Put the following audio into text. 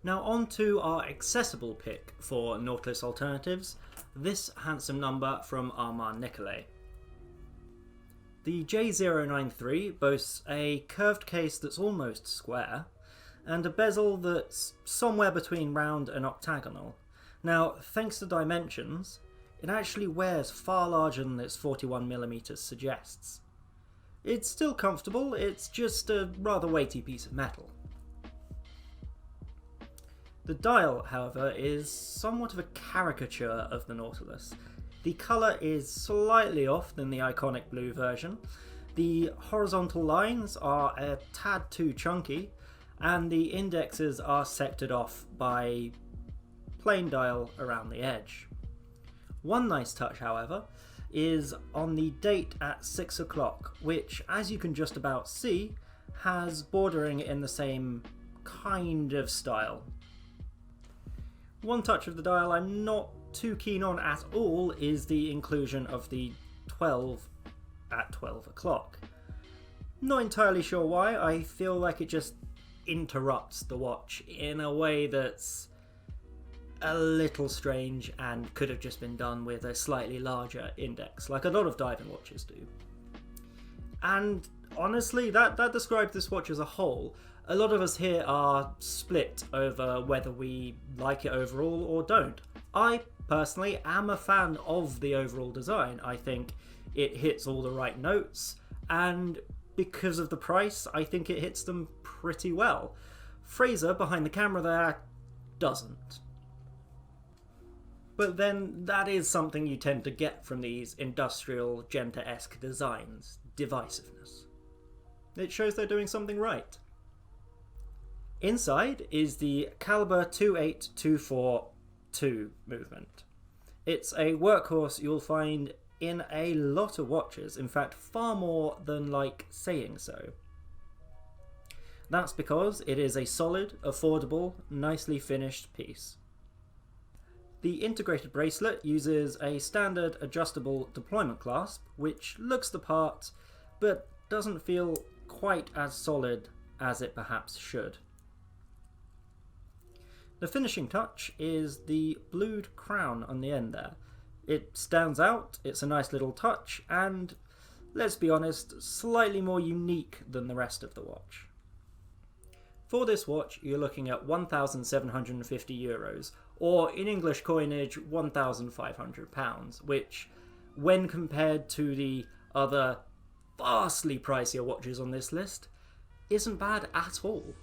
Now on to our accessible pick for Nautilus alternatives, this handsome number from Armand Nicolay. The J09 boasts a curved case that's almost square, and a bezel that's somewhere between round and octagonal. Now, thanks to dimensions, it actually wears far larger than its 41mm suggests. It's still comfortable, it's just a rather weighty piece of metal. The dial, however, is somewhat of a caricature of the Nautilus. The colour is slightly off than the iconic blue version, the horizontal lines are a tad too chunky, and the indexes are sectored off by plain dial around the edge. One nice touch, however, is on the date at 6 o'clock, which, as you can just about see, has bordering in the same kind of style. One touch of the dial I'm not too keen on at all is the inclusion of the 12 at 12 o'clock. Not entirely sure why, I feel like it just interrupts the watch in a way that's a little strange and could have just been done with a slightly larger index, like a lot of diving watches do. And honestly, that describes this watch as a whole. A lot of us here are split over whether we like it overall or don't. I personally am a fan of the overall design. I think it hits all the right notes, and because of the price, I think it hits them pretty well. Fraser, behind the camera there, doesn't. But then that is something you tend to get from these industrial, Genta-esque designs: divisiveness. It shows they're doing something right. Inside is the Caliber 28242 movement. It's a workhorse you'll find in a lot of watches, in fact far more than like saying so. That's because it is a solid, affordable, nicely finished piece. The integrated bracelet uses a standard adjustable deployment clasp, which looks the part, but doesn't feel quite as solid as it perhaps should. The finishing touch is the blued crown on the end there. It stands out, it's a nice little touch, and, let's be honest, slightly more unique than the rest of the watch. For this watch, you're looking at €1,750, or in English coinage, £1,500, which, when compared to the other vastly pricier watches on this list, isn't bad at all.